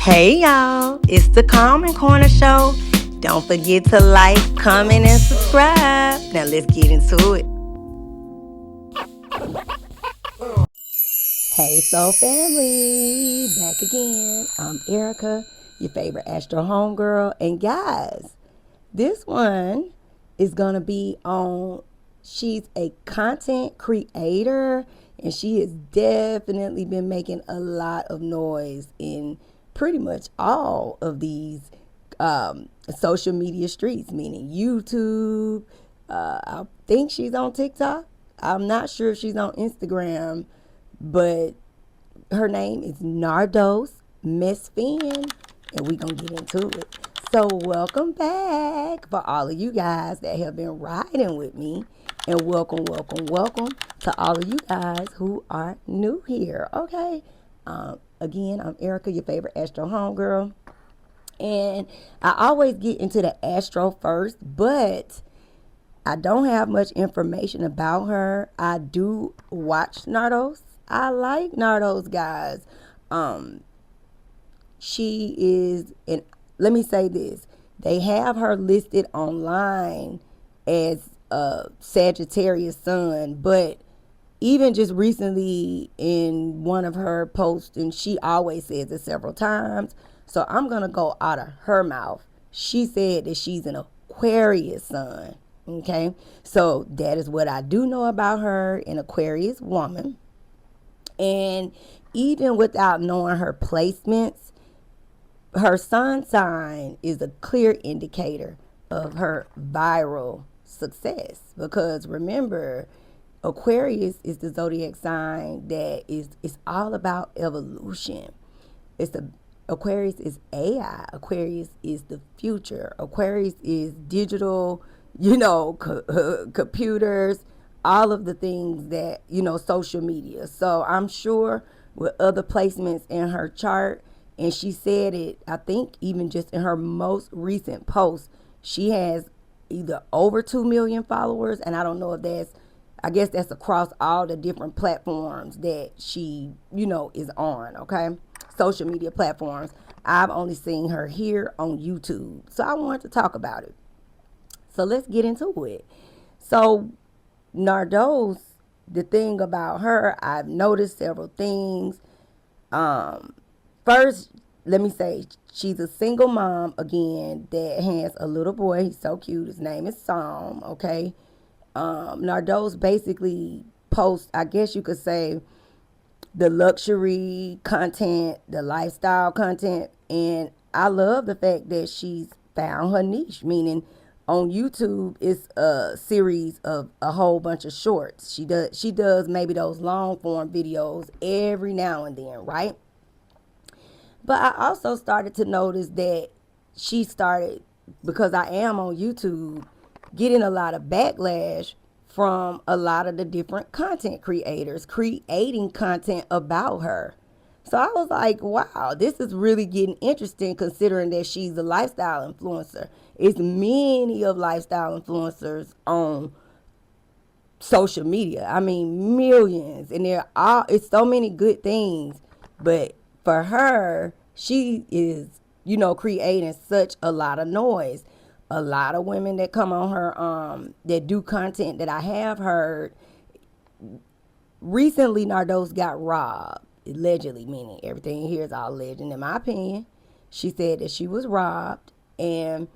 Hey y'all, it's the Calm Corner Show. Don't forget to like, comment, and subscribe. Now let's get into it. Hey Soul Family, back again. I'm Erica, your favorite Astro Homegirl. And guys, this one is gonna be on, she's a content creator and she has definitely been making a lot of noise in pretty much all of these social media streets, meaning YouTube. I think she's on TikTok. I'm not sure if she's on Instagram, but her name is Nardos Mesfin, and we're going to get into it. So, welcome back for all of you guys that have been riding with me, and welcome to all of you guys who are new here. Okay, again, I'm Erica, your favorite Astro Homegirl, and I always get into the Astro first, but I don't have much information about her. I do watch Nardos. I like Nardos, guys. She is, and let me say this, they have her listed online as a Sagittarius sun, but even just recently in one of her posts, and she always says it several times, so I'm going to go out of her mouth. She said that she's an Aquarius sun. Okay, so that is what I do know about her, an Aquarius woman. And even without knowing her placements, her sun sign is a clear indicator of her viral success. Because remember, Aquarius is the zodiac sign that is all about evolution. It's the Aquarius is AI. Aquarius is the future. Aquarius is digital, computers, all of the things that, social media. So I'm sure with other placements in her chart, and she said it, I think even just in her most recent post, she has either over 2 million followers, and I don't know if I guess that's across all the different platforms that she, is on, okay? Social media platforms. I've only seen her here on YouTube. So I wanted to talk about it. So let's get into it. So Nardos, the thing about her, I've noticed several things. First, let me say she's a single mom again that has a little boy. He's so cute. His name is Psalm. Okay, Nardos basically posts, I guess you could say, the luxury content, the lifestyle content, and I love the fact that she's found her niche, meaning on YouTube it's a series of a whole bunch of shorts. She does maybe those long form videos every now and then, right? But I also started to notice that she started, because I am on YouTube, getting a lot of backlash from a lot of the different content creators creating content about her. So I was like, wow, this is really getting interesting considering that she's a lifestyle influencer. It's many of lifestyle influencers on social media. I mean, millions. And it's so many good things. But for her, she is, creating such a lot of noise. A lot of women that come on her, that do content that I have heard. Recently, Nardos got robbed, allegedly, meaning everything here is all legend in my opinion. She said that she was robbed, and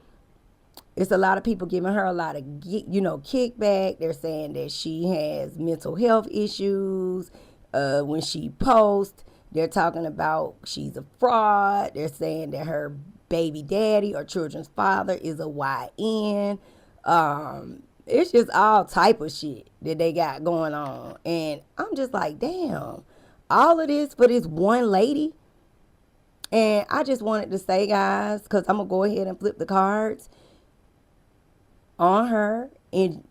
it's a lot of people giving her a lot of, kickback. They're saying that she has mental health issues. When she posts, they're talking about she's a fraud. They're saying that her baby daddy or children's father is a YN. It's just all type of shit that they got going on. And I'm just like, damn, all of this for this one lady. And I just wanted to say, guys, because I'm going to go ahead and flip the cards on her and,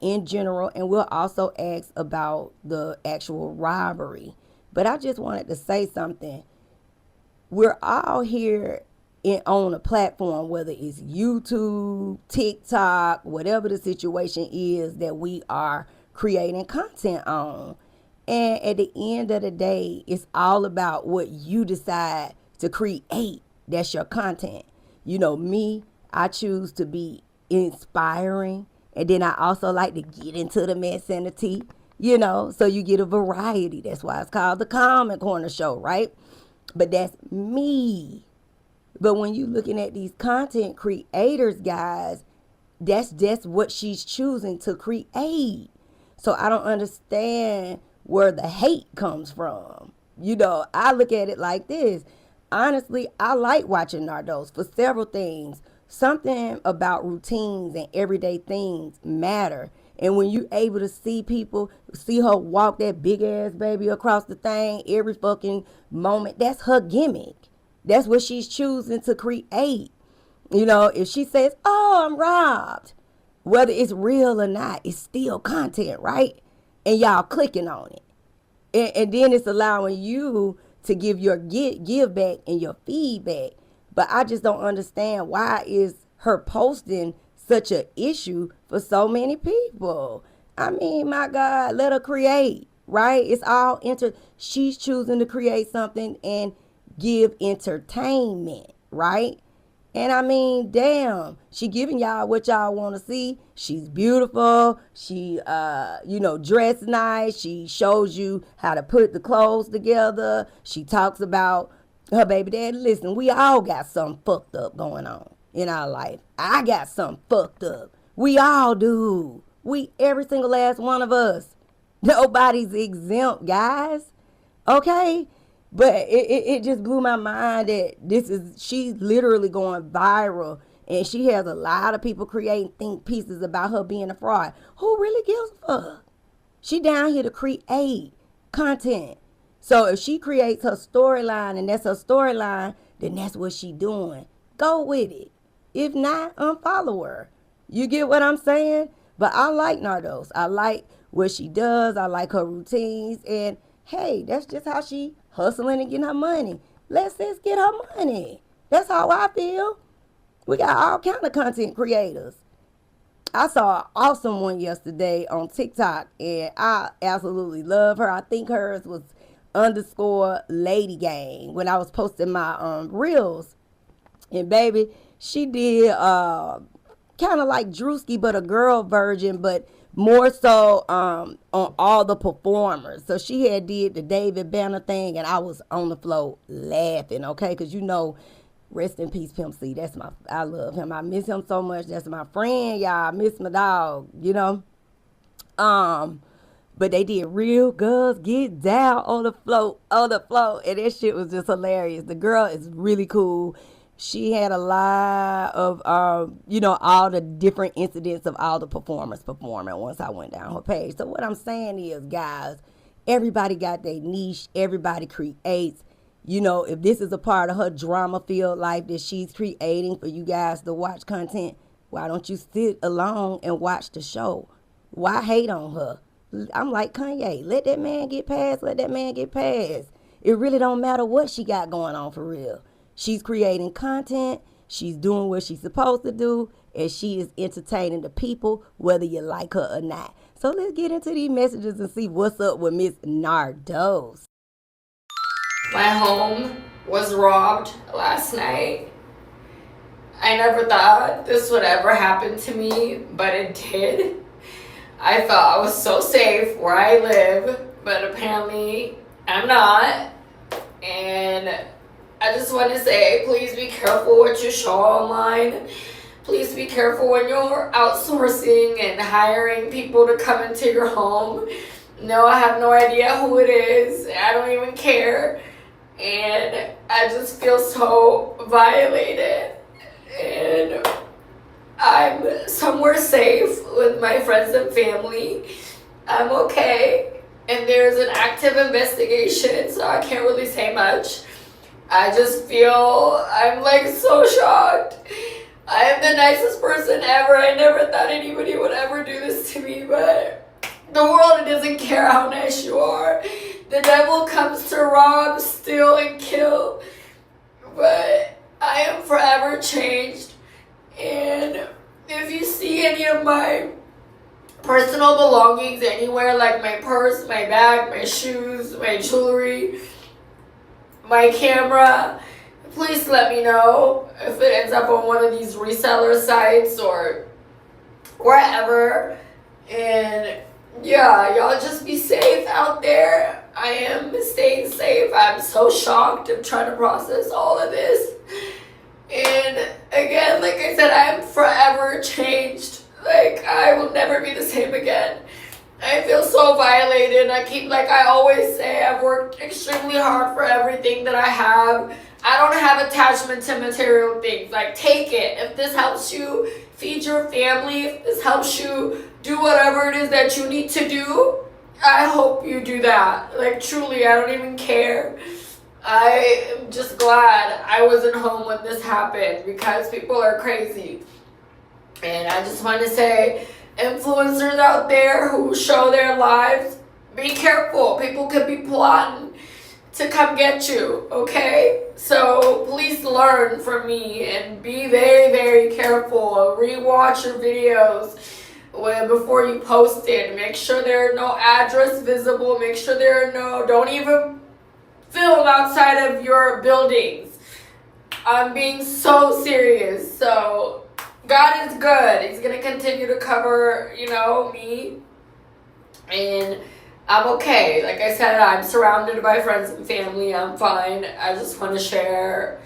in general. And we'll also ask about the actual robbery. But I just wanted to say something. We're all here on a platform, whether it's YouTube, TikTok, whatever the situation is that we are creating content on. And at the end of the day, it's all about what you decide to create That's your content. You know, me, I choose to be inspiring. And then I also like to get into the mess and the tea, you know, so you get a variety. That's why it's called the Comment Corner Show, right? But that's me. But when you looking at these content creators, guys, that's just what she's choosing to create. So I don't understand where the hate comes from. You know, I look at it like this. Honestly, I like watching Nardos for several things. Something about routines and everyday things matter. And when you able to see people, see her walk that big ass baby across the thing every fucking moment, that's her gimmick. That's what she's choosing to create. You know, if she says, "Oh, I'm robbed," whether it's real or not, it's still content, right? And y'all clicking on it. And then it's allowing you to give your give back and your feedback. But I just don't understand, why is her posting such an issue for so many people? I mean, my God, let her create, right? It's all she's choosing to create something and give entertainment, right? And I mean, damn, she giving y'all what y'all want to see. She's beautiful. She, dressed nice. She shows you how to put the clothes together. She talks about her baby daddy. Listen, we all got something fucked up going on in our life. I got something fucked up. We all do. Every single last one of us. Nobody's exempt, guys. Okay? But it just blew my mind that she's literally going viral, and she has a lot of people creating think pieces about her being a fraud. Who really gives a fuck? She down here to create content. So if she creates her storyline and that's her storyline, then that's what she doing. Go with it. If not, unfollow her. You get what I'm saying? But I like Nardos. I like what she does. I like her routines. And hey, that's just how she hustling and getting her money. Let's just get her money. That's how I feel. We got all kind of content creators. I saw an awesome one yesterday on TikTok, and I absolutely love her. I think hers was underscore Lady Gang when I was posting my reels. And baby, she did kind of like Drewski, but a girl version, but more so on all the performers. So she had did the David Banner thing, and I was on the floor laughing, okay? Because you know, rest in peace, Pimp C. I love him. I miss him so much. That's my friend, y'all. I miss my dog, you know? But they did Real Girls Get Down on the floor, and that shit was just hilarious. The girl is really cool. She had a lot of, all the different incidents of all the performers performing once I went down her page. So what I'm saying is, guys, everybody got their niche. Everybody creates. You know, if this is a part of her drama-filled life that she's creating for you guys to watch content, why don't you sit along and watch the show? Why hate on her? I'm like Kanye. Let that man get past. Let that man get past. It really don't matter what she got going on for real. She's creating content. She's doing what she's supposed to do. And she is entertaining the people, whether you like her or not. So let's get into these messages and see what's up with Miss Nardos. My home was robbed last night. I never thought this would ever happen to me, but it did. I thought I was so safe where I live, but apparently I'm not. And I just want to say, please be careful what you show online. Please be careful when you're outsourcing and hiring people to come into your home. No, I have no idea who it is. I don't even care. And I just feel so violated. And I'm somewhere safe with my friends and family. I'm okay. And there's an active investigation, so I can't really say much. I just feel I'm like so shocked. I am the nicest person ever. I never thought anybody would ever do this to me, but the world doesn't care how nice you are. The devil comes to rob, steal, and kill. But I am forever changed. And if you see any of my personal belongings anywhere, like my purse, my bag, my shoes, my jewelry, my camera, please let me know if it ends up on one of these reseller sites or wherever. And yeah, y'all just be safe out there. I am staying safe. I'm so shocked. I'm trying to process all of this. And again, like I said, I am forever changed. Like, I will never be the same again. I feel so violated. Like I always say, I've worked extremely hard for everything that I have. I don't have attachment to material things. Like, take it. If this helps you feed your family, if this helps you do whatever it is that you need to do, I hope you do that. Like, truly, I don't even care. I am just glad I wasn't home when this happened because people are crazy. And I just want to say, influencers out there who show their lives, be careful. People could be plotting to come get you, okay? So please learn from me and be very, very careful. Rewatch your videos before you post it. Make sure there are no address visible. Make sure there are don't even film outside of your buildings. I'm being so serious. So God is good. He's going to continue to cover, me. And I'm okay. Like I said, I'm surrounded by friends and family. I'm fine. I just want to share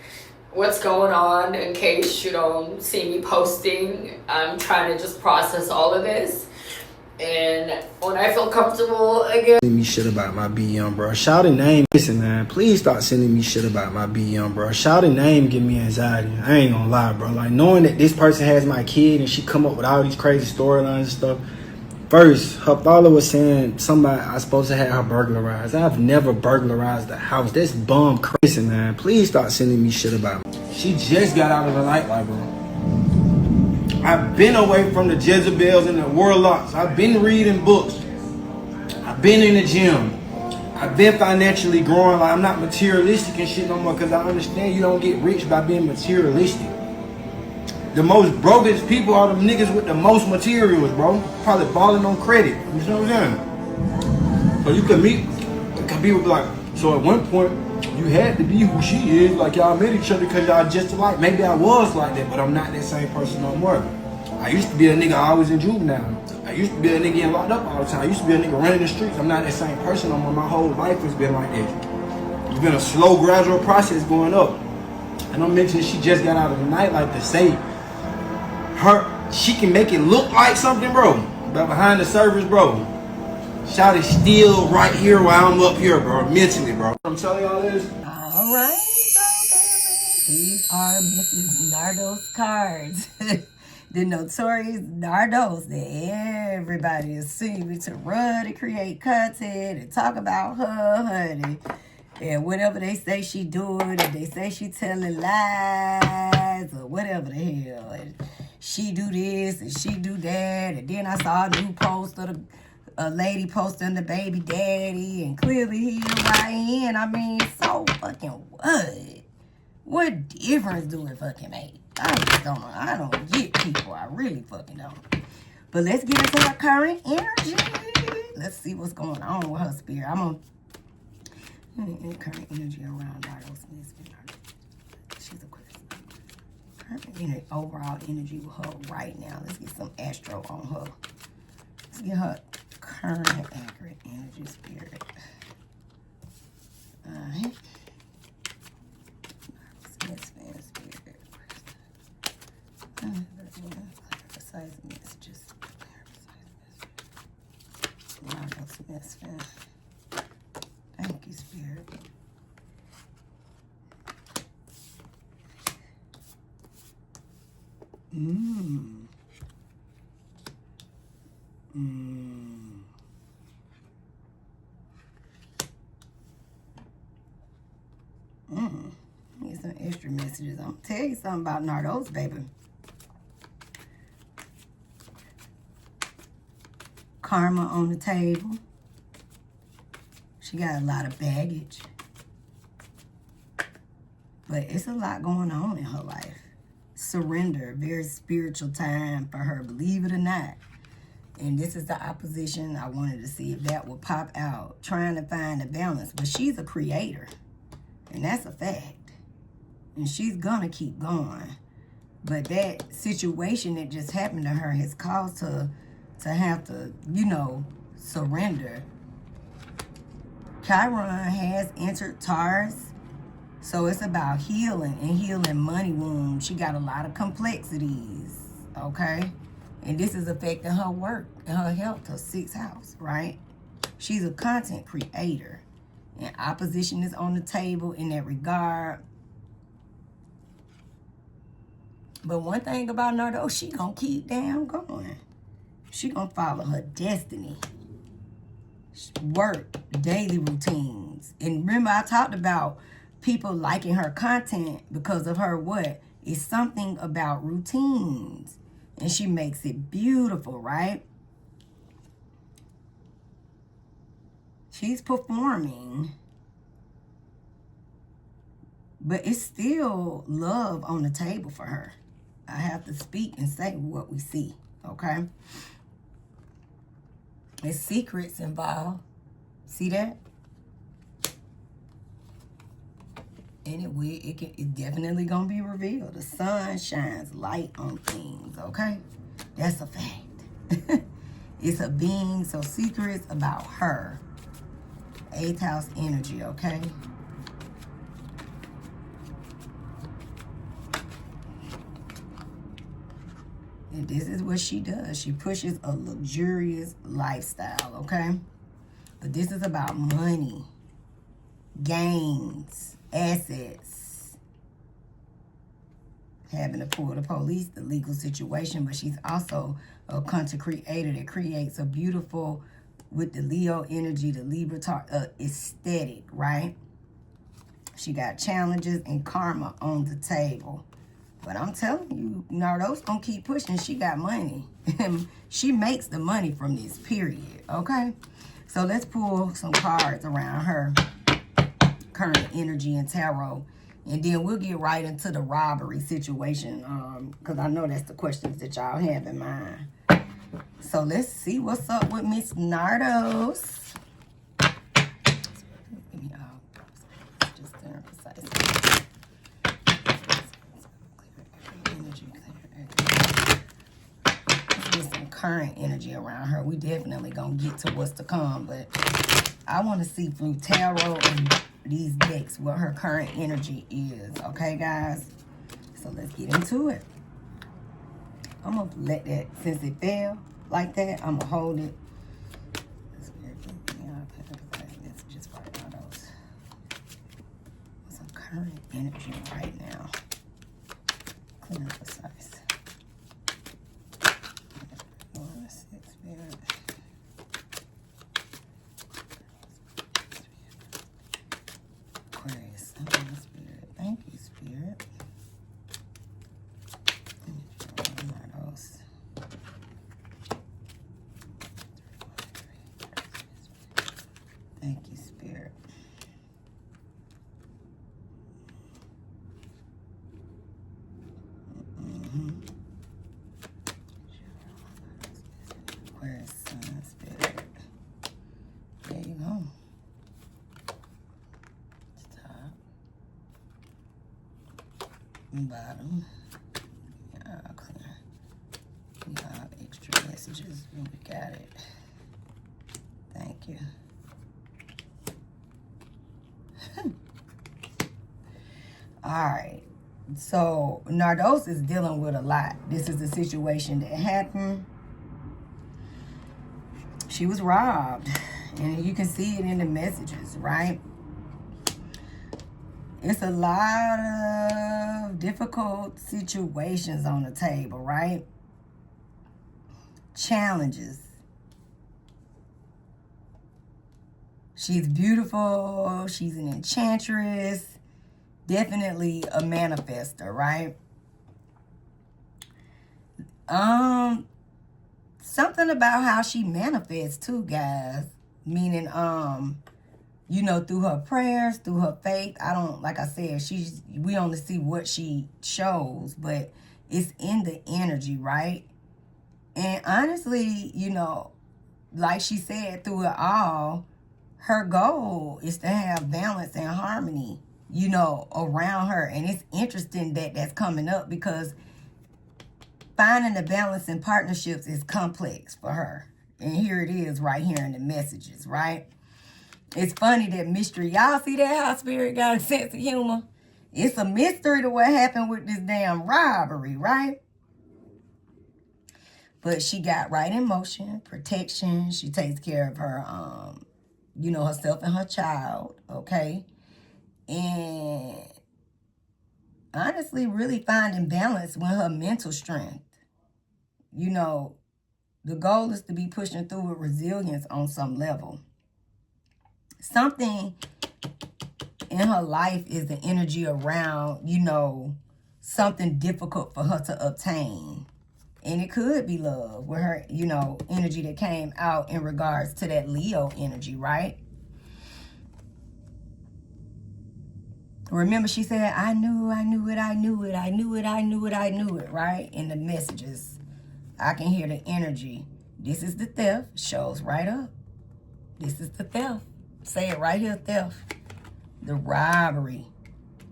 what's going on in case you don't see me posting. I'm trying to just process all of this. And when I feel comfortable again. Sending me shit about my BM, bro. Shouty name. Listen, man. Please stop sending me shit about my BM, bro. Shouty name give me anxiety. I ain't gonna lie, bro. Like, knowing that this person has my kid and she come up with all these crazy storylines and stuff. First, her father was saying somebody I supposed to have her burglarized. I've never burglarized the house. That's bum crazy, man. Please stop sending me shit about me. She just got out of the nightlife, bro. I've been away from the Jezebels and the warlocks. I've been reading books. I've been in the gym. I've been financially growing. Like, I'm not materialistic and shit no more because I understand you don't get rich by being materialistic. The most brokest people are the niggas with the most materials, bro. Probably balling on credit. You know what I'm saying? So you can meet, people be like, so at one point, you had to be who she is. Like, y'all met each other because y'all just alike. Maybe I was like that, but I'm not that same person no more. I used to be a nigga always in juvenile. I used to be a nigga getting locked up all the time. I used to be a nigga running the streets. I'm not that same person no more. My whole life has been like that. It's been a slow, gradual process going up. And I'm mentioning she just got out of the nightlife to say she can make it look like something, bro. But behind the surface, bro, Shawty's still right here while I'm up here, bro. Mentally, bro. I'm telling y'all this. All right, so these are Mrs. Nardos cards. The notorious Nardos that everybody is seeming to run and create content and talk about her, honey. And whatever they say she doing, and they say she telling lies or whatever the hell. And she do this and she do that. And then I saw a new post of a lady posting the baby daddy, and clearly he a YN. I mean, so fucking what? What difference do it fucking make? I just don't know. I don't get people. I really fucking don't. But let's get into her current energy. Let's see what's going on with her spirit. I'm on current energy around Nardos. She's a question. Current overall energy with her right now. Let's get some astro on her. Let's get her current accurate energy spirit. Alright. Mesfin spirit. Precise messages. Nardos Mesfin. Thank you, spirit. Need some extra messages. I'm gonna tell you something about Nardos, baby. Karma on the table. She got a lot of baggage. But it's a lot going on in her life. Surrender, very spiritual time for her, believe it or not. And this is the opposition. I wanted to see if that would pop out, trying to find a balance. But she's a creator, and that's a fact. And she's gonna keep going. But that situation that just happened to her has caused her to have to, surrender. Chiron has entered Taurus. So it's about healing and healing money wounds. She got a lot of complexities, okay? And this is affecting her work and her health, her 6th house, right? She's a content creator. And opposition is on the table in that regard. But one thing about Nardos, she gonna keep damn going. She gonna follow her destiny. Work, daily routines. And remember I talked about people liking her content because of her what? It's something about routines. And she makes it beautiful, right? She's performing. But it's still love on the table for her. I have to speak and say what we see, okay? There's secrets involved. See that? And it's definitely gonna be revealed. The sun shines light on things, okay? That's a fact. It's a being, so secrets about her. 8th house energy, okay? And this is what she does. She pushes a luxurious lifestyle, okay? But this is about money, gains, assets, having to pull the police, the legal situation. But she's also a content creator that creates a beautiful, with the Leo energy, the Libra aesthetic, right? She got challenges and karma on the table. But I'm telling you, Nardos gonna keep pushing. She got money. She makes the money from this, period, okay? So let's pull some cards around her current energy and tarot. And then we'll get right into the robbery situation, because I know that's the questions that y'all have in mind. So let's see what's up with Miss Nardos. Current energy around her. We definitely gonna get to what's to come, but I want to see through tarot and these decks what her current energy is, okay guys? So let's get into it. I'm gonna let that, since it fell like that, I'm gonna hold it. Let's just write out those. What's her current energy right now? Clear and precise. Aquarius, Spirit. Thank you, Spirit. Thank you, Spirit. Aquarius, Sun, Spirit. There you go. Top. Bottom. Yeah, clear. We got extra messages when we got it. Thank you. All right. So Nardos is dealing with a lot. This is a situation that happened. She was robbed. And you can see it in the messages, right? It's a lot of difficult situations on the table, right? Challenges. She's beautiful. She's an enchantress. Definitely a manifester, right? Something about how she manifests too, guys. Meaning, through her prayers, through her faith. Like I said, we only see what she shows, but it's in the energy, right? And honestly, like she said, through it all, her goal is to have balance and harmony, you know, around her. And it's interesting that that's coming up because finding the balance in partnerships is complex for her. And here it is right here in the messages, right? It's funny that mystery. Y'all see that how spirit got a sense of humor? It's a mystery to what happened with this damn robbery, right? But she got right in motion, protection. She takes care of her, you know, herself and her child, okay? And honestly, really finding balance with her mental strength. You know, the goal is to be pushing through with resilience on some level. Something in her life is the energy around, you know, something difficult for her to obtain. And it could be love with her, you know, energy that came out in regards to that Leo energy, right? Remember, she said, I knew it, right? In the messages, I can hear the energy. This is the theft. Shows right up. This is the theft. Say it right here, theft. The robbery.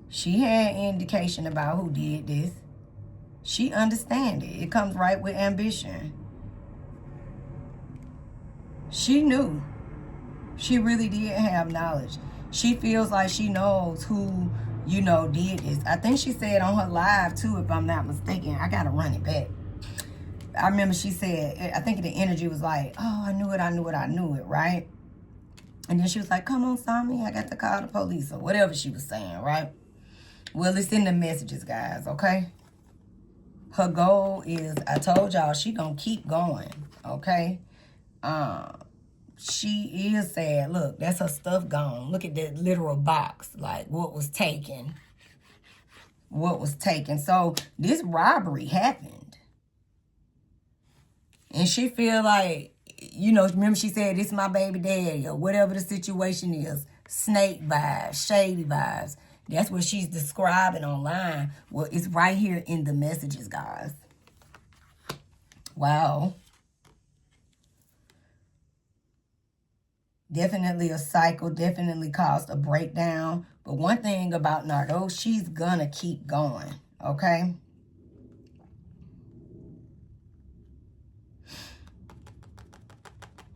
She had indication about who did this. She understands it. It comes right with ambition. She knew. She really did have knowledge. She feels like she knows who, you know, did this. I think she said on her live, too, if I'm not mistaken. I got to run it back. I remember she said, I think the energy was like, oh, I knew it, right? And then she was like, come on, Sammy, I got to call the police or whatever she was saying, right? Well, it's in the messages, guys, okay? Her goal is, I told y'all, she gonna keep going, okay? She is sad. Look, that's her stuff gone. Look at that literal box, like what was taken. What was taken. So this robbery happened. And she feel like, you know, remember she said, this is my baby daddy, or whatever the situation is. Snake vibes, shady vibes. That's what she's describing online. Well, it's right here in the messages, guys. Wow. Definitely a cycle, definitely caused a breakdown. But one thing about Nardos, she's gonna keep going, okay?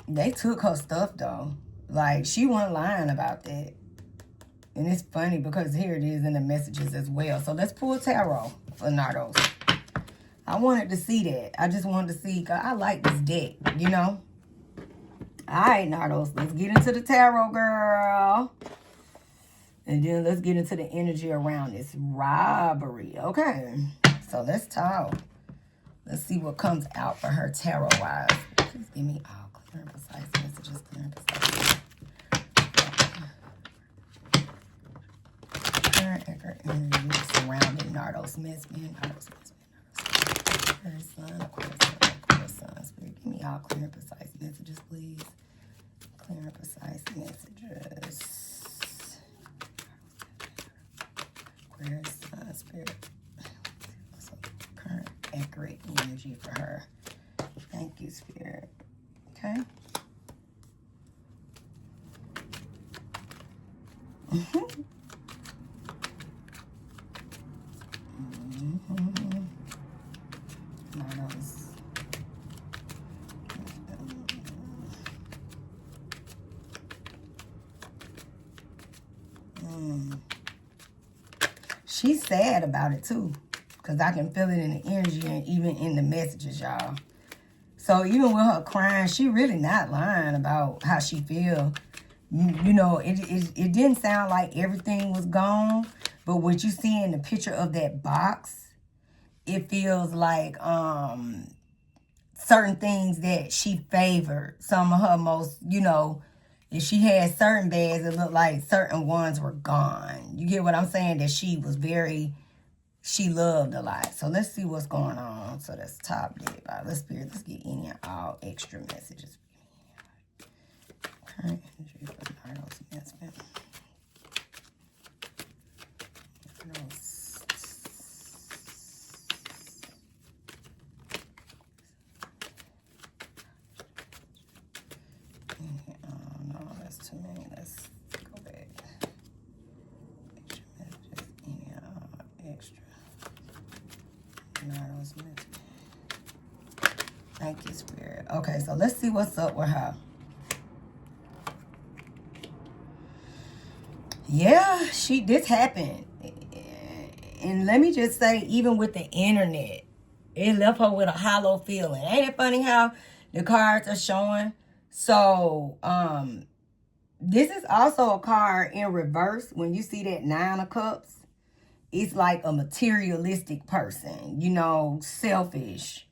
They took her stuff, though. Like, she wasn't lying about that. And it's funny because here it is in the messages as well. So let's pull tarot for Nardos. I wanted to see that. I just wanted to see, because I like this deck, you know? All right, Nardos, let's get into the tarot, girl. And then let's get into the energy around this robbery. Okay, so let's talk. Let's see what comes out for her tarot-wise. Please give me all clear and precise messages, clear and precise. Current energy surrounding Nardos, Mesfin, Nardos, Aquarius sun, Aquarius sun, Spirit. Give me all clear and precise messages, please. Clear and precise messages. Aquarius sun, Spirit. So current accurate energy for her. Thank you, Spirit. Okay. She's sad about it too, because I can feel it in the energy and even in the messages, y'all. So even with her crying, she really not lying about how she feel. You know, it didn't sound like everything was gone, but what you see in the picture of that box, it feels like certain things that she favored. Some of her most, you know, if she had certain bags, it looked like certain ones were gone. You get what I'm saying? That she was very, she loved a lot. So let's see what's going on. So that's top dead by let's spirit. Let's get any and all extra messages. Current energy for Nardos, Mesfin. Nardos, Mesfin. Thank you, Spirit. Okay, so let's see what's up with her. Yeah, this happened. And let me just say, even with the internet, it left her with a hollow feeling. Ain't it funny how the cards are showing? So, this is also a card in reverse. When you see that 9 of Cups, it's like a materialistic person, you know, selfish,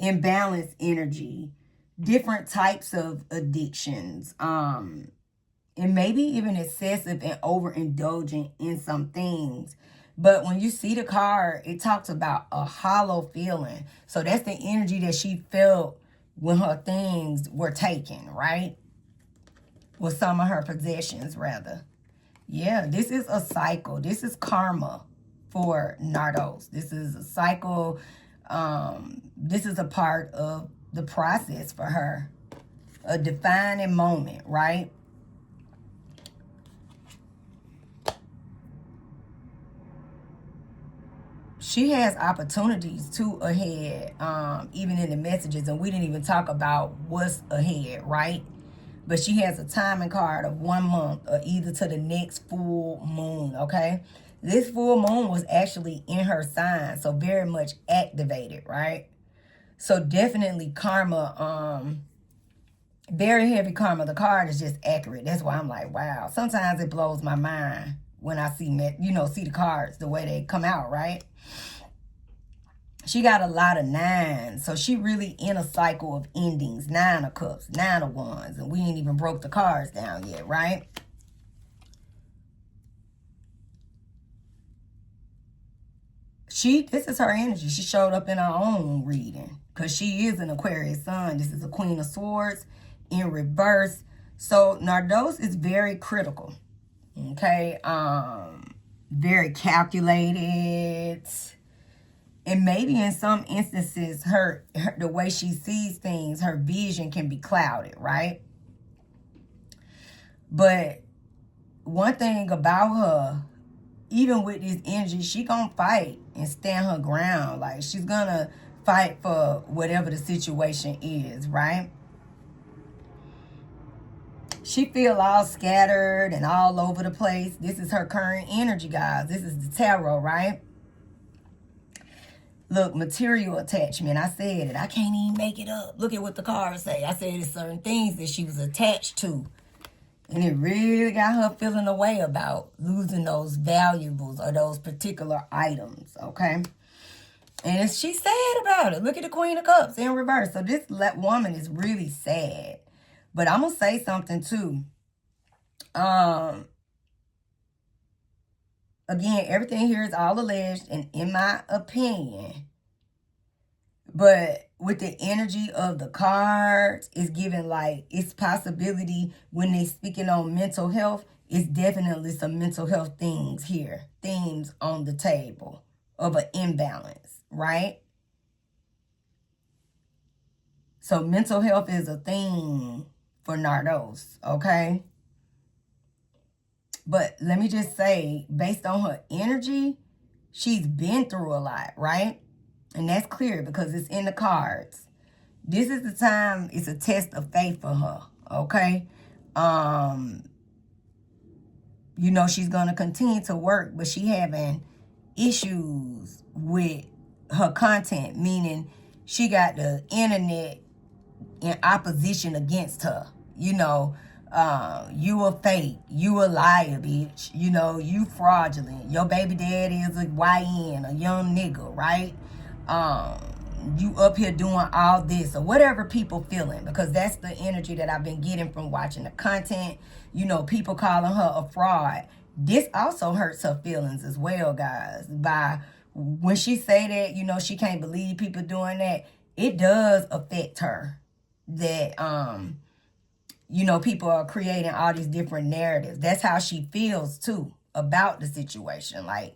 imbalanced energy, different types of addictions, and maybe even excessive and overindulgent in some things. But when you see the card, it talks about a hollow feeling. So that's the energy that she felt when her things were taken, right? With some of her possessions, rather. Yeah, this is a cycle. This is karma for Nardos. This is a cycle. This is a part of the process for her. A defining moment, right? She has opportunities too ahead, even in the messages, and we didn't even talk about what's ahead, right? But she has a timing card of 1 month or either to the next full moon, okay? This full moon was actually in her sign, so very much activated, right? So definitely karma, very heavy karma. The card is just accurate. That's why I'm like, wow. Sometimes it blows my mind when I see, see the cards, the way they come out, right? She got a lot of 9s. So she really in a cycle of endings. 9 of Cups, 9 of Wands. And we ain't even broke the cards down yet, right? This is her energy. She showed up in her own reading. Because she is an Aquarius sun. This is a Queen of Swords in reverse. So Nardos is very critical. Okay? Very calculated. And maybe in some instances, the way she sees things, her vision can be clouded, right? But one thing about her, even with this energy, she gonna fight and stand her ground. Like, she's gonna fight for whatever the situation is, right? She feel all scattered and all over the place. This is her current energy, guys. This is the tarot, right? Look, material attachment. I said it. I can't even make it up. Look at what the cards say. I said it's certain things that she was attached to. And it really got her feeling a way about losing those valuables or those particular items, okay? And she's sad about it. Look at the Queen of Cups in reverse. So this woman is really sad. But I'm going to say something too. Again, everything here is all alleged and in my opinion. But with the energy of the cards, it's giving like, it's possibility when they speaking on mental health, it's definitely some mental health things here. Themes on the table of an imbalance, right? So mental health is a thing for Nardos, okay? But let me just say, based on her energy, she's been through a lot, right? And that's clear because it's in the cards. This is the time, it's a test of faith for her, okay? She's going to continue to work, but she having issues with her content, meaning she got the internet in opposition against her. You a fake, you a liar, bitch. You fraudulent. Your baby daddy is a YN, a young nigga, right? You up here doing all this or whatever people feeling, because that's the energy that I've been getting from watching the content. People calling her a fraud. This also hurts her feelings as well, guys. By when she say that, she can't believe people doing that, it does affect her. That people are creating all these different narratives. That's how she feels too about the situation. Like,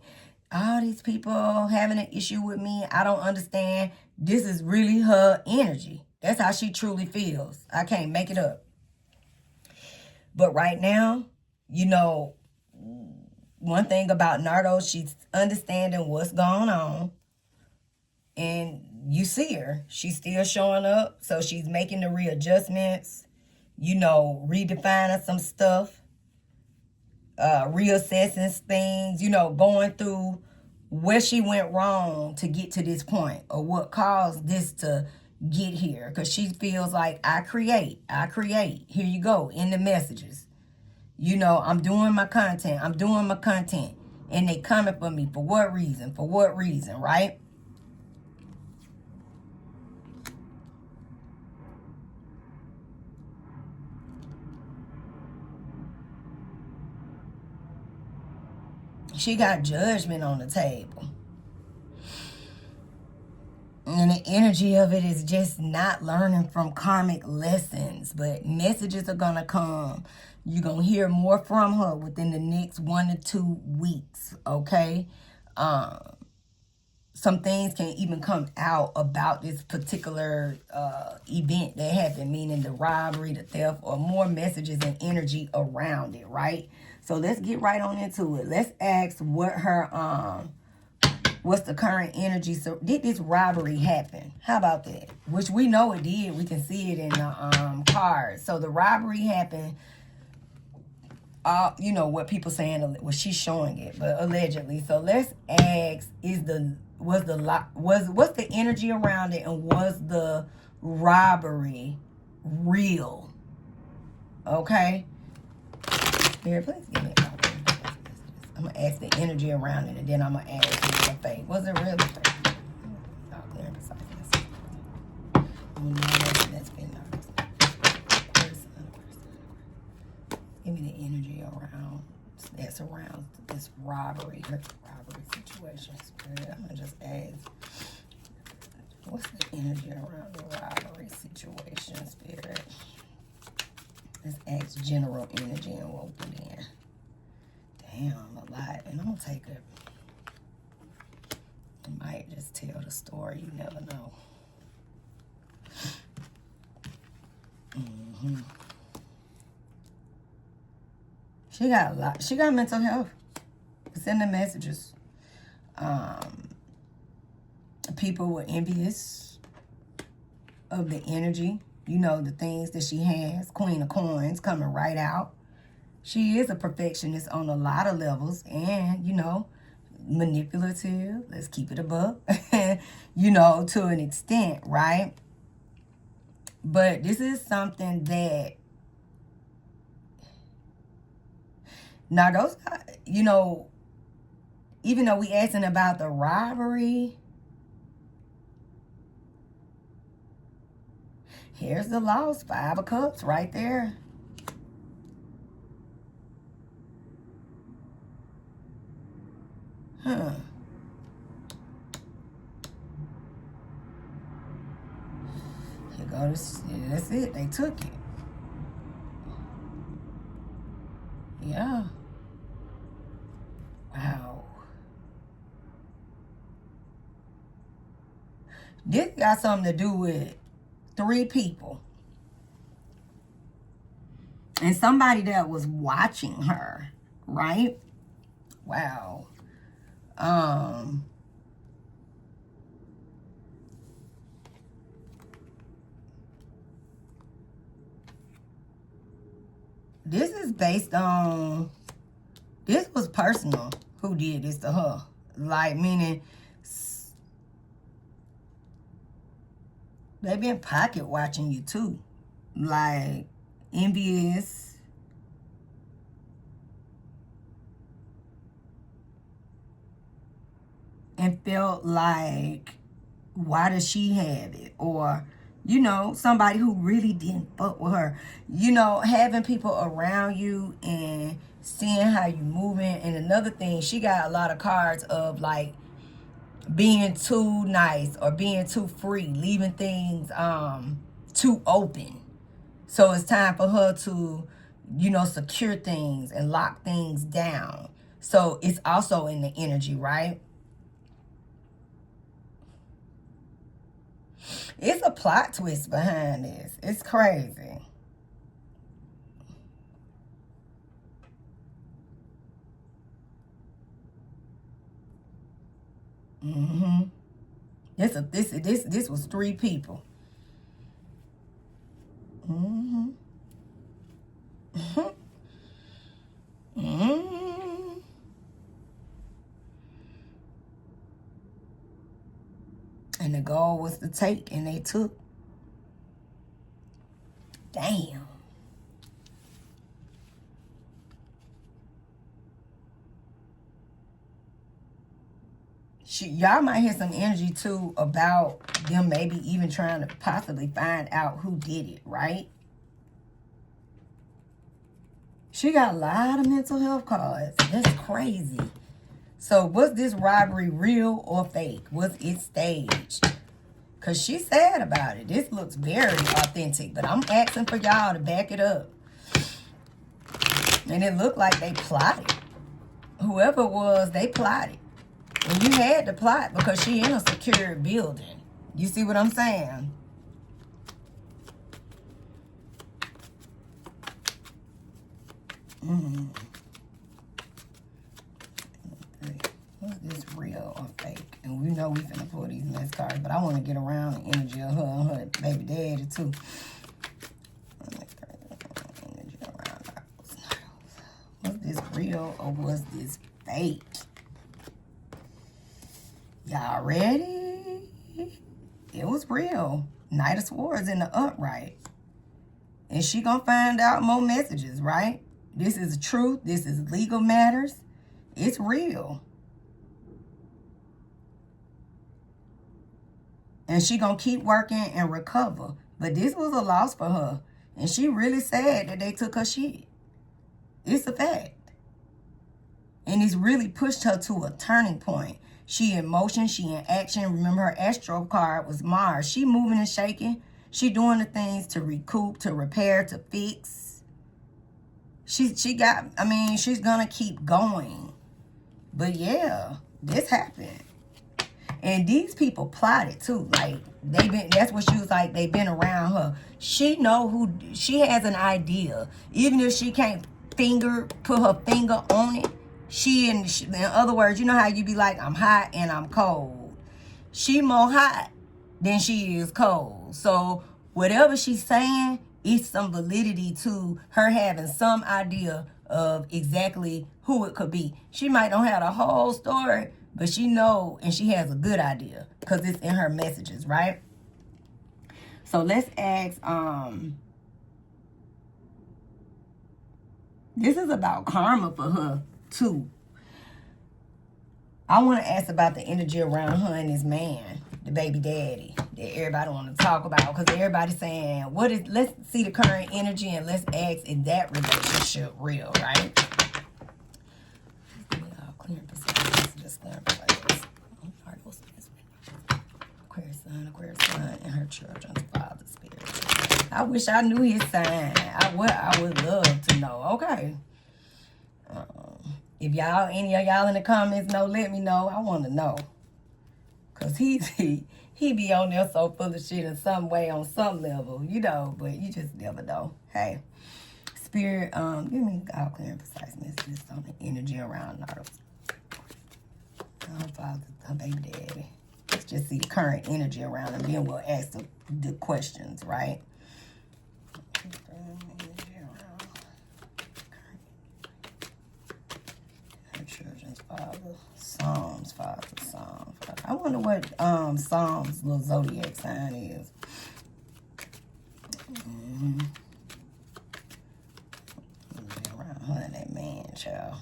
all these people having an issue with me, I don't understand. This is really her energy. That's how she truly feels. I can't make it up. But right now, one thing about Nardos, she's understanding what's going on. And you see her. She's still showing up. So she's making the readjustments, redefining some stuff, reassessing things, going through where she went wrong to get to this point or what caused this to get here. Because she feels like I create. Here you go in the messages. I'm doing my content. And they coming for me. For what reason? Right? She got judgment on the table. And the energy of it is just not learning from karmic lessons. But messages are going to come. You're going to hear more from her within the next 1 to 2 weeks. Okay? Some things can even come out about this particular event that happened, meaning the robbery, the theft, or more messages and energy around it, right? So let's get right on into it. Let's ask what her what's the current energy. So did this robbery happen? How about that? Which we know it did. We can see it in the cards. So the robbery happened. What people saying, well, she's showing it, but allegedly. So let's ask: what's the energy around it, and was the robbery real? Okay. Here, please give me a copy. I'm gonna ask the energy around it, and then I'm gonna ask the fake. Was it really fake? Clear and precise. That's been give me the energy around that surrounds this robbery situation. Spirit, I'm gonna just ask, what's the energy around the robbery situation, Spirit? Let's ask general energy and we'll put in. Damn, a lot. And I'm gonna take it. I might just tell the story. You never know. She got a lot. She got mental health. It's in the messages. People were envious of the energy. The things that she has. Queen of Coins coming right out. She is a perfectionist on a lot of levels. And, manipulative. Let's keep it above. To an extent, right? But this is something that Nardos, even though we asking about the robbery, here's the loss, 5 of Cups right there. Here goes, that's it, they took it. Yeah. Wow. This got something to do with 3 people. And somebody that was watching her, right? Wow. This is based on, this was personal. Who did this to her? Like, meaning, they been pocket watching you too. Like, envious. And felt like, why does she have it? Or, somebody who really didn't fuck with her. Having people around you and seeing how you moving. And another thing, she got a lot of cards of like being too nice or being too free, leaving things too open. So it's time for her to, secure things and lock things down. So it's also in the energy, right? It's a plot twist behind this. It's crazy. This was 3 people. Mm-hmm. Mm-hmm. And the goal was to take, and they took. Damn. Y'all might hear some energy too about them maybe even trying to possibly find out who did it, right? She got a lot of mental health cards. That's crazy. So was this robbery real or fake? Was it staged? Because she's sad about it. This looks very authentic, but I'm asking for y'all to back it up. And it looked like they plotted. Whoever it was, they plotted. And you had to plot because she in a secure building. You see what I'm saying? Was this real or fake? And we know we finna pull these mess cards, but I want to get around the energy of her and her baby daddy too. Energy around Nardos. Was this real or was this fake? Y'all ready? It was real. Knight of Swords in the upright. And she gonna find out more messages, right? This is truth. This is legal matters. It's real. And she gonna keep working and recover. But this was a loss for her. And she really sad that they took her shit. It's a fact. And it's really pushed her to a turning point. She in motion, she in action. Remember, her astro card was Mars. She moving and shaking. She doing the things to recoup, to repair, to fix. She's gonna keep going. But yeah, this happened. And these people plotted too. Like, that's what she was like, they've been around her. She has an idea. Even if she can't put her finger on it, in other words, you know how you be like, I'm hot and I'm cold. She more hot than she is cold. So whatever she's saying, it's some validity to her having some idea of exactly who it could be. She might not have the whole story, but she know and she has a good idea because it's in her messages, right? So let's ask, this is about karma for her too. I want to ask about the energy around her and this man, the baby daddy, that everybody want to talk about, because everybody's saying, let's see the current energy and let's ask, is that relationship real, right? Aquarius sun, and her children's father spirit. I wish I knew his sign. I would love to know. Okay. If any of y'all in the comments know, let me know. I want to know. Because he be on there so full of shit in some way, on some level, you know, but you just never know. Hey, spirit, give me all clear and precise messages on the energy around Nardos. Her father, her baby daddy. Let's just see the current energy around him. Then we'll ask the questions, right? Children's father, Psalms father, Psalms father. I wonder what Psalms little zodiac sign is. Around her and that man, child.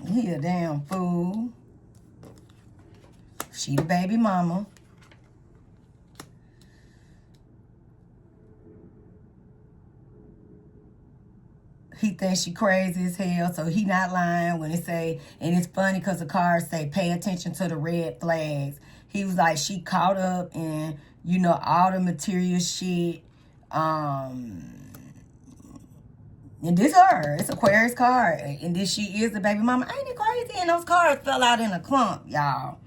He a damn fool. She the baby mama. He thinks she crazy as hell, so he not lying when it say, and it's funny because the cards say, pay attention to the red flags. He was like, she caught up in, all the material shit. And this her. It's Aquarius card. And this she is the baby mama. Ain't it crazy? And those cards fell out in a clump, y'all.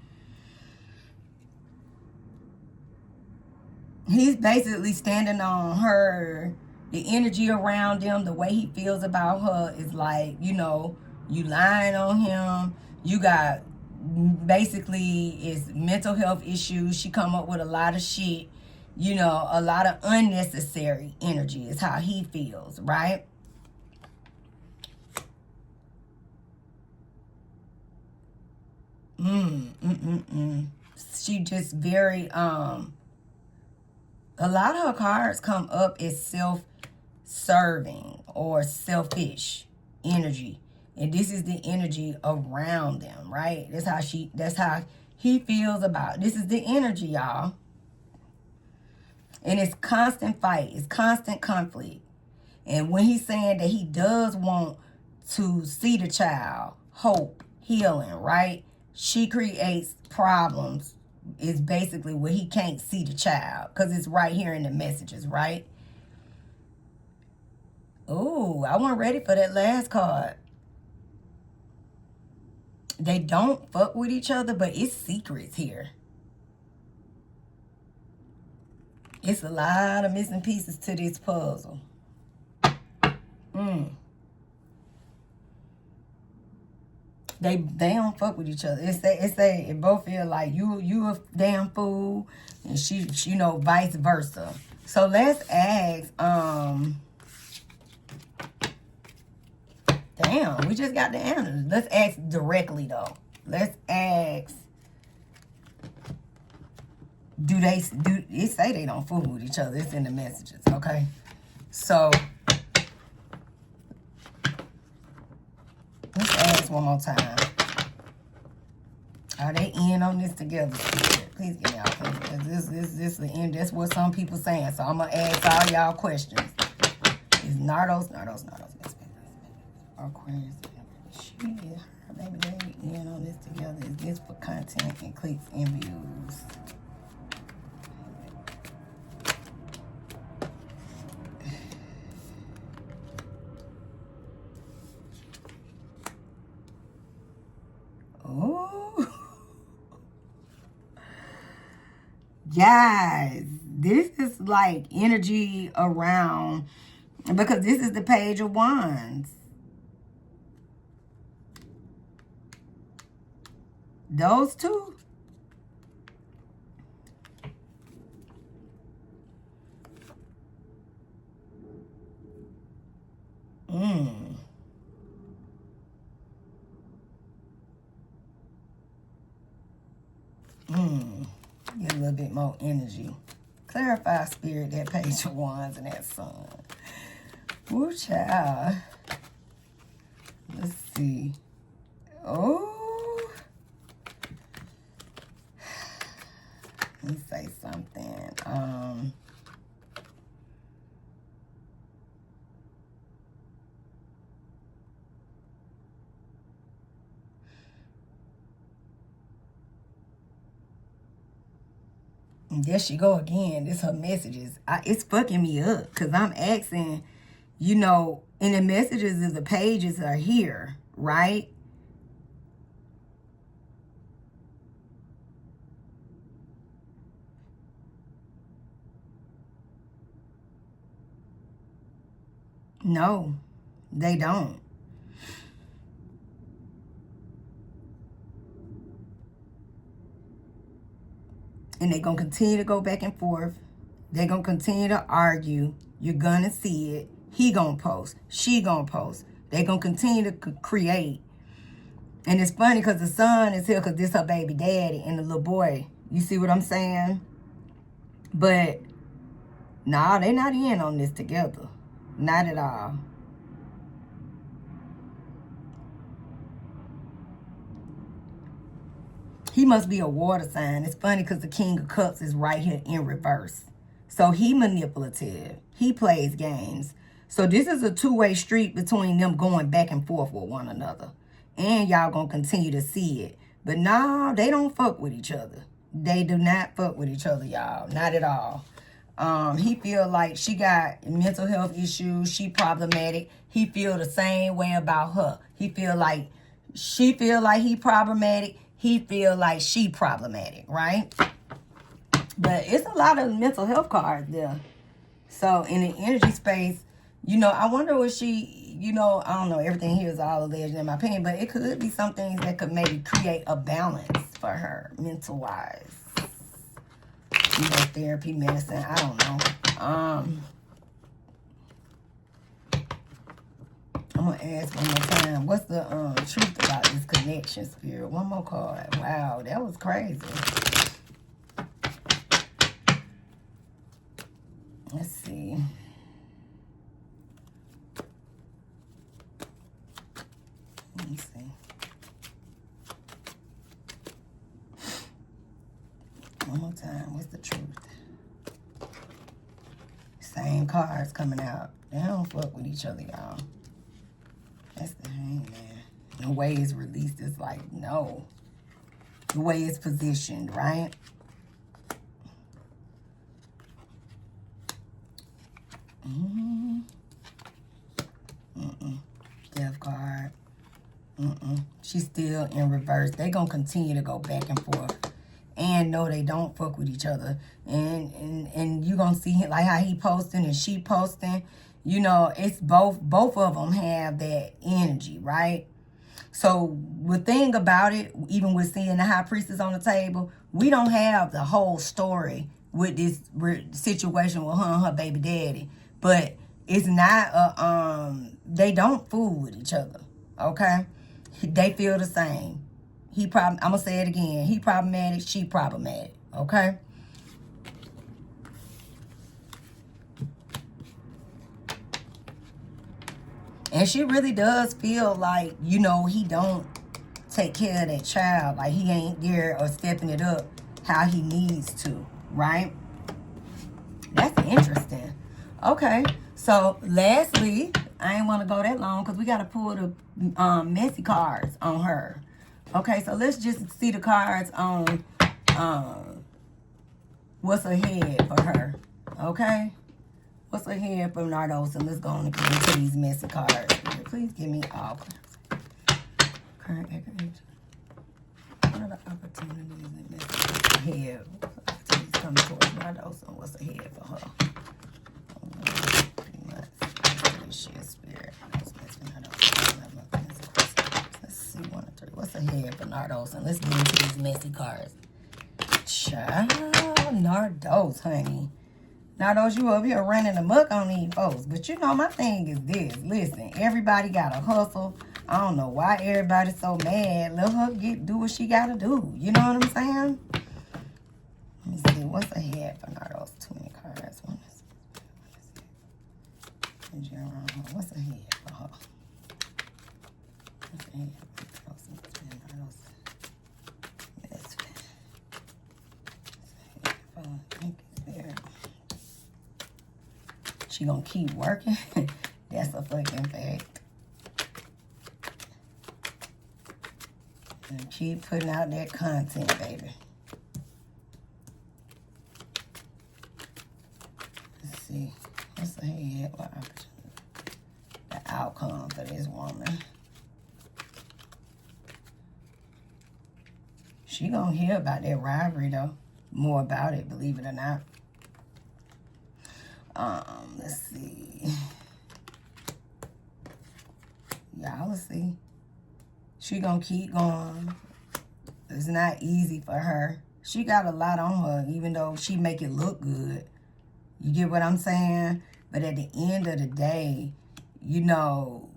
He's basically standing on her. The energy around him, the way he feels about her is like, You lying on him. You got basically is mental health issues. She come up with a lot of shit. You know, a lot of unnecessary energy is how he feels, right? She just very a lot of her cards come up as self-serving or selfish energy. And this is the energy around them, right? That's how he feels about it. This is the energy, y'all. And it's constant fight, it's constant conflict. And when he's saying that he does want to see the child, hope, healing, right? She creates problems is basically where he can't see the child because it's right here in the messages, right? Ooh, I wasn't ready for that last card. They don't fuck with each other, but it's secrets here. It's a lot of missing pieces to this puzzle. They don't fuck with each other. It both feel like you a damn fool, and she you know, vice versa. So let's ask. Damn, we just got the answers. Let's ask directly though. Let's ask. Do it say they don't fool with each other? It's in the messages, okay? So let's ask one more time. Are they in on this together? Please get me out, please. This the end. That's what some people saying. So I'm gonna ask all y'all questions. Is Nardos, Aquarius, she is her baby daddy in on this together? Is this for content and clicks and views? Oh, guys, this is like energy around, because this is the Page of Wands. Those two. Get a little bit more energy. Clarify, Spirit, that Page of Wands and that Sun. Ooh, child. Let's see. Oh. Let me say something. And there she go again. This her messages. It's fucking me up because I'm asking, you know, in the messages of the pages are here, right? No, they don't. And they're going to continue to go back and forth. They're going to continue to argue. You're going to see it. He going to post. She going to post. They're going to continue to create. And it's funny because the son is here because this her baby daddy and the little boy. You see what I'm saying? But, nah, they not in on this together. Not at all. He must be a water sign. It's funny because the King of Cups is right here in reverse. So he manipulative. He plays games. So this is a two-way street between them going back and forth with one another. And y'all going to continue to see it. But no, they don't fuck with each other. They do not fuck with each other, y'all. Not at all. He feel like she got mental health issues. She problematic. He feel the same way about her. He feel like she feel like he problematic. He feel like she problematic, right? But it's a lot of mental health cards there. So in the energy space, You know, I wonder what she, you know, I don't know, everything here is all alleged in my opinion, but it could be some things that could maybe create a balance for her, mental-wise. You know, therapy, medicine, I don't know. I'm going to ask one more time, what's the truth about this connection, Spirit? One more card. Wow, that was crazy. Let's see. Let me see. One more time. What's the truth? Same cards coming out. They don't fuck with each other, y'all. That's the Hangman. The way it's released is like, no. The way it's positioned, right? Death card. She's still in reverse. They gonna continue to go back and forth. And no, they don't fuck with each other. And you gonna see him, like how he posting and she posting. You know, it's both of them have that energy, right? So the thing about it, even with seeing the high priestess on the table, we don't have the whole story with this situation with her and her baby daddy. But it's not they don't fool with each other, okay? They feel the same. I'm gonna say it again. He problematic, she problematic, okay? And she really does feel like, you know, he don't take care of that child. Like he ain't there or stepping it up how he needs to, right? That's interesting. Okay, so lastly, I ain't want to go that long because we got to pull the messy cards on her. Okay, so let's just see the cards on what's ahead for her. Okay? What's ahead for Nardos? And let's go on and get into these messy cards. Please give me all current activation. What are the opportunities and messages ahead? Opportunities coming towards Nardos and what's ahead for her? 3 months. Spirit. Let's see 1 and 3. What's ahead for Nardos? And let's get into these messy cards. Child, Nardos, honey. Nardos, you over here running amok on these folks. But you know, my thing is this. Listen, everybody got to hustle. I don't know why everybody's so mad. Let her do what she got to do. You know what I'm saying? Let me see. What's ahead for Nardos? 20 cards. What's ahead for her? What's ahead for Nardos? She gonna keep working? That's a fucking fact. And keep putting out that content, baby. Let's see. What's ahead? What opportunity? The outcome for this woman. She gonna hear about that rivalry, though. More about it, believe it or not. Let's see. Y'all will see. She gonna keep going. It's not easy for her. She got a lot on her, even though she make it look good. You get what I'm saying? But at the end of the day, you know,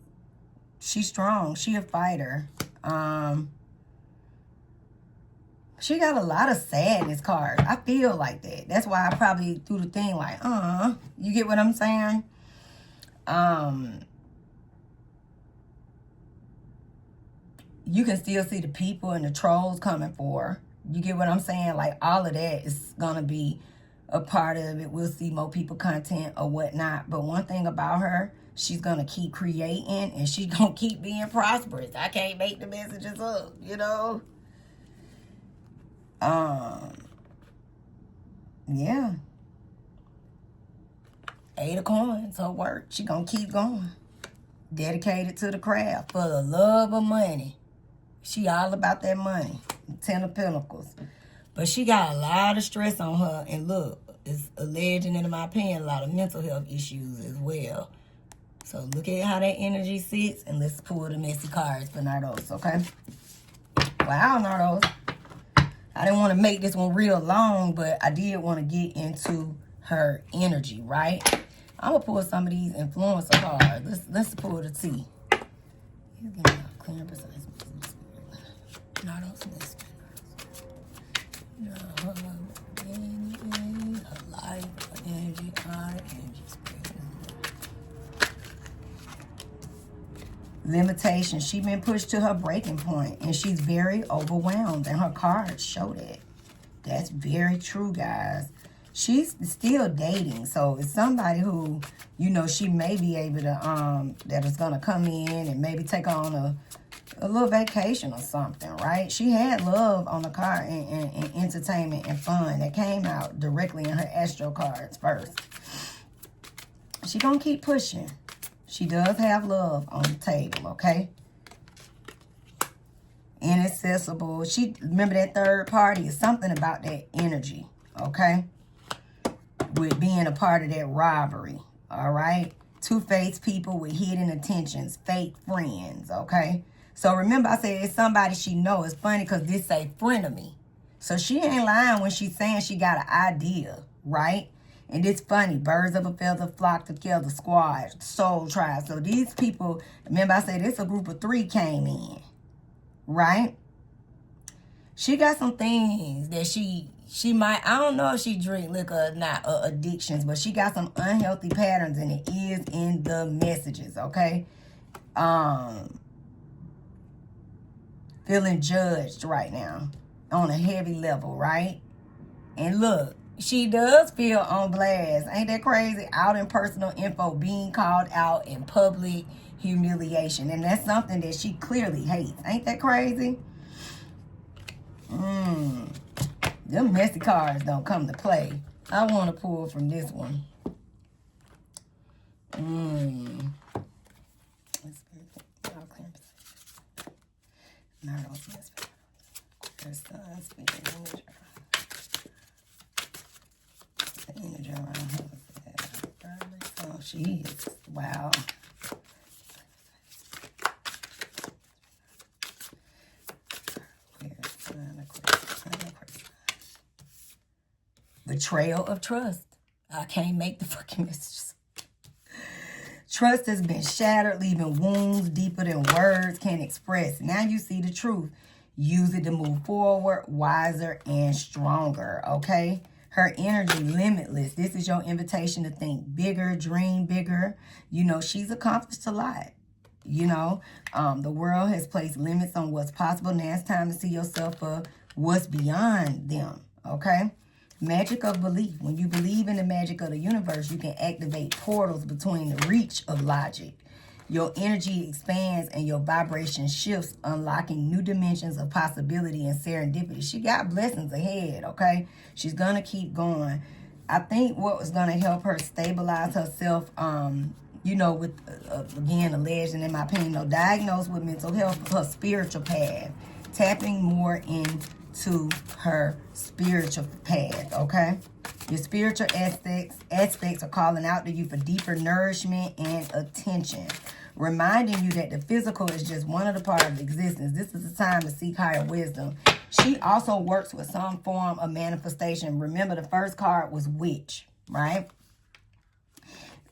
she's strong. She a fighter. She got a lot of sadness cards. I feel like that. That's why I probably threw the thing like, you get what I'm saying? You can still see the people and the trolls coming for her. You get what I'm saying? Like, all of that is going to be a part of it. We'll see more people content or whatnot. But one thing about her, she's going to keep creating and she's going to keep being prosperous. I can't make the messages up, you know? Yeah. 8 of coins, her work. She gonna keep going. Dedicated to the craft for the love of money. She all about that money. 10 of Pentacles. But she got a lot of stress on her. And look, it's alleged, and in my opinion, a lot of mental health issues as well. So look at how that energy sits, and let's pull the messy cards for Nardos, okay? Wow, Nardos. I didn't want to make this one real long, but I did want to get into her energy, right? I'm going to pull some of these influencer cards. Let's pull the T. You give me a clear and precise message. Nardos, Mesfin. Her life, her energy, her energy spirit. Limitation. She's been pushed to her breaking point, and she's very overwhelmed, and her cards show that. That's very true, guys. She's still dating, so it's somebody who, you know, she may be able to, that is going to come in and maybe take on a little vacation or something, right? She had love on the card and entertainment and fun that came out directly in her astro cards first. She going to keep pushing. She does have love on the table, okay? Inaccessible. She, remember that third party is something about that energy, okay? With being a part of that robbery, all right? Two-faced people with hidden intentions, fake friends, okay? So remember I said it's somebody she knows. It's funny because this say frenemy. So she ain't lying when she's saying she got an idea, right? And it's funny, birds of a feather flock together, squad, soul tribe. So these people, remember I said it's a group of 3 came in, right? She got some things that she might, I don't know if she drink liquor or not, addictions, but she got some unhealthy patterns, and it is in the messages, okay? Feeling judged right now on a heavy level, right? And look, she does feel on blast. Ain't that crazy? Out in personal info, being called out in public humiliation. And that's something that she clearly hates. Ain't that crazy? Them messy cards don't come to play. I want to pull from this one. Oh, she is. Wow. Betrayal of trust. I can't make the fucking messages. Trust has been shattered, leaving wounds deeper than words can express. Now you see the truth. Use it to move forward, wiser and stronger, okay? Her energy, limitless. This is your invitation to think bigger, dream bigger. You know, she's accomplished a lot. You know, the world has placed limits on what's possible. Now it's time to see yourself for what's beyond them, okay? Magic of belief. When you believe in the magic of the universe, you can activate portals between the reach of logic. Your energy expands and your vibration shifts, unlocking new dimensions of possibility and serendipity. She got blessings ahead, okay? She's going to keep going. I think what was going to help her stabilize herself, you know, with, again, alleged and in my opinion, no, diagnosed with mental health, her spiritual path. Tapping more into her spiritual path, okay? Your spiritual aspects are calling out to you for deeper nourishment and attention, reminding you that the physical is just one of the parts of existence. This is the time to seek higher wisdom. She also works with some form of manifestation. Remember, the first card was witch, right?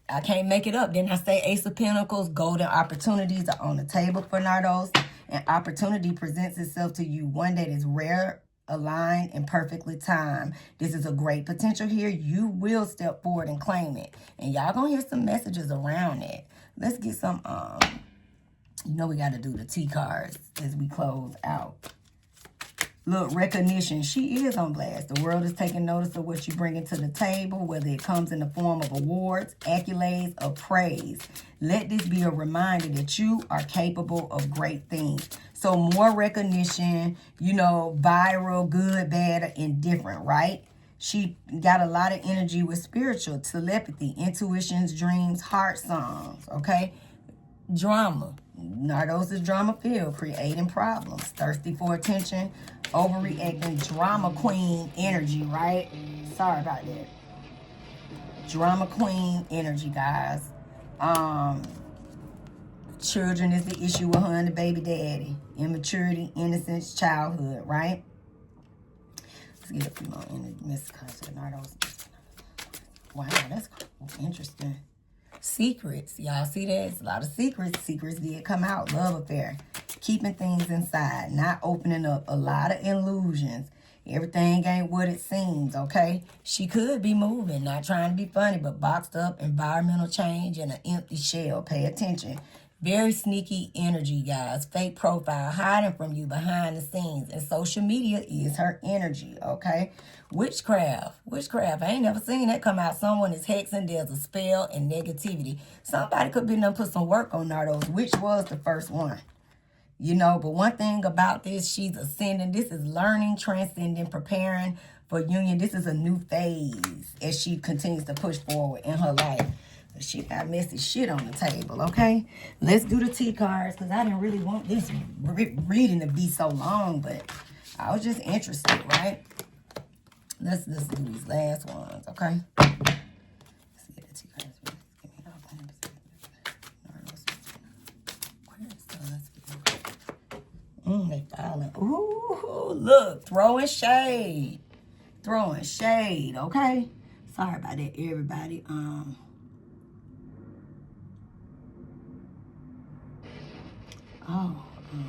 I can't make it up. Didn't I say Ace of Pentacles? Golden opportunities are on the table for Nardos. An opportunity presents itself to you, one that is rare, aligned, and perfectly timed. This is a great potential here. You will step forward and claim it. And y'all gonna hear some messages around it. Let's get some, you know we got to do the T cards as we close out. Look, recognition. She is on blast. The world is taking notice of what you bring into the table, whether it comes in the form of awards, accolades, or praise. Let this be a reminder that you are capable of great things. So more recognition, you know, viral, good, bad, or indifferent, right? She got a lot of energy with spiritual, telepathy, intuitions, dreams, heart songs, okay? Drama. Nardos is drama filled, creating problems. Thirsty for attention, overreacting, drama queen energy, right? Sorry about that. Drama queen energy, guys. children is the issue with her and the baby daddy. Immaturity, innocence, childhood, right? Let's get a few more Nardos. Wow, that's interesting. Secrets. Y'all see that? It's a lot of secrets. Secrets did come out. Love affair. Keeping things inside. Not opening up. A lot of illusions. Everything ain't what it seems, okay? She could be moving, not trying to be funny, but boxed up, environmental change, and an empty shell. Pay attention. Very sneaky energy, guys. Fake profile, hiding from you behind the scenes. And social media is her energy, okay? Witchcraft. Witchcraft. I ain't never seen that come out. Someone is hexing. There's a spell and negativity. Somebody could be done put some work on Nardos, which was the first one. You know, but one thing about this, she's ascending. This is learning, transcending, preparing for union. This is a new phase as she continues to push forward in her life. But she got messy shit on the table, okay? Let's do the T cards, because I didn't really want this reading to be so long, but I was just interested, right? Let's do these last ones, okay? Let's get the T cards. They falling. Ooh, look, throwing shade. Throwing shade, okay? Sorry about that, everybody. Sorry about that.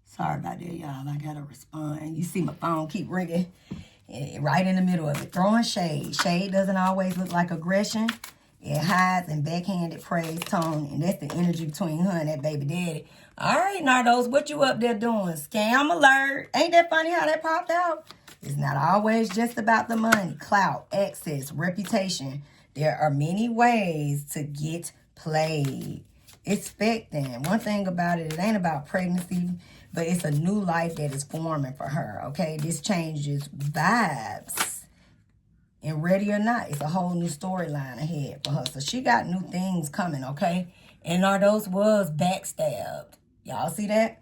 Sorry about that, y'all. I gotta respond. You see my phone keep ringing right in the middle of it. Throwing shade. Shade doesn't always look like aggression. It hides in backhanded praise tone, and that's the energy between her and that baby daddy. All right, Nardos, what you up there doing? Scam alert. Ain't that funny how that popped out? It's not always just about the money, clout, access, reputation. There are many ways to get played. Expect them. One thing about it ain't about pregnancy, but it's a new life that is forming for her, okay? This changes vibes. And ready or not, it's a whole new storyline ahead for her. So she got new things coming, okay? And Nardos was backstabbed. Y'all see that?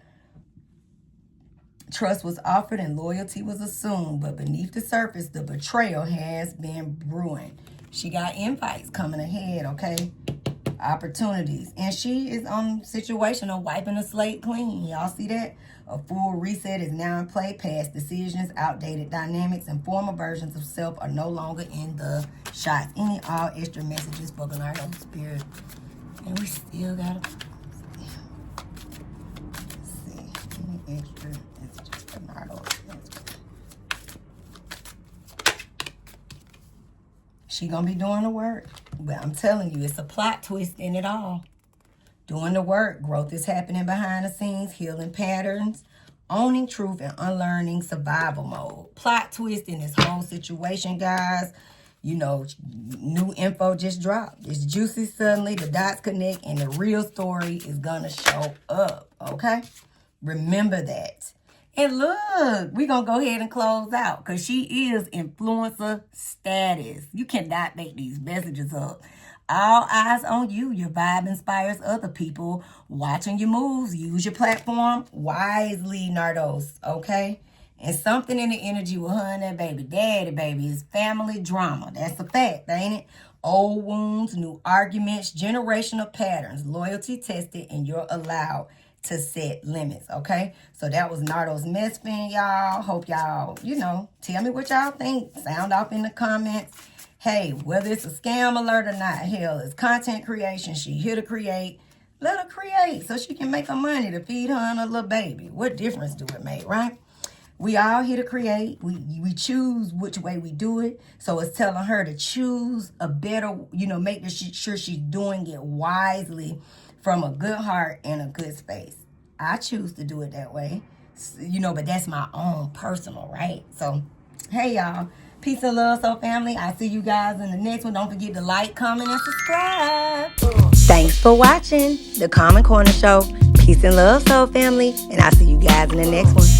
Trust was offered and loyalty was assumed, but beneath the surface, the betrayal has been brewing. She got invites coming ahead, okay? Opportunities. And she is on situation of wiping the slate clean. Y'all see that? A full reset is now in play. Past decisions, outdated dynamics, and former versions of self are no longer in the shots. Any all extra messages for the Nardos spirit. And we still got to see. Any extra messages for Nardos. She gonna be doing the work. But I'm telling you, it's a plot twist in it all. Doing the work. Growth is happening behind the scenes. Healing patterns. Owning truth and unlearning survival mode. Plot twist in this whole situation, guys. You know, new info just dropped. It's juicy suddenly. The dots connect and the real story is going to show up. Okay? Remember that. And look, we're going to go ahead and close out because she is influencer status. You cannot make these messages up. All eyes on you. Your vibe inspires other people watching your moves. Use your platform wisely, Nardos, okay? And something in the energy with her and that baby daddy, baby, is family drama. That's a fact, ain't it? Old wounds, new arguments, generational patterns, loyalty tested, and you're allowed to set limits, okay? So that was Nardos Mesfin, y'all. Hope y'all, tell me what y'all think. Sound off in the comments. Hey, whether it's a scam alert or not, hell, it's content creation. She here to create. Let her create so she can make her money to feed her and her little baby. What difference do it make, right? We all here to create. We choose which way we do it. So it's telling her to choose a better, make sure she's doing it wisely from a good heart and a good space. I choose to do it that way, but that's my own personal, right? So, hey, y'all. Peace and love, soul family. I'll see you guys in the next one. Don't forget to like, comment, and subscribe. Thanks for watching The Common Corner Show. Peace and love, soul family, and I'll see you guys in the next one.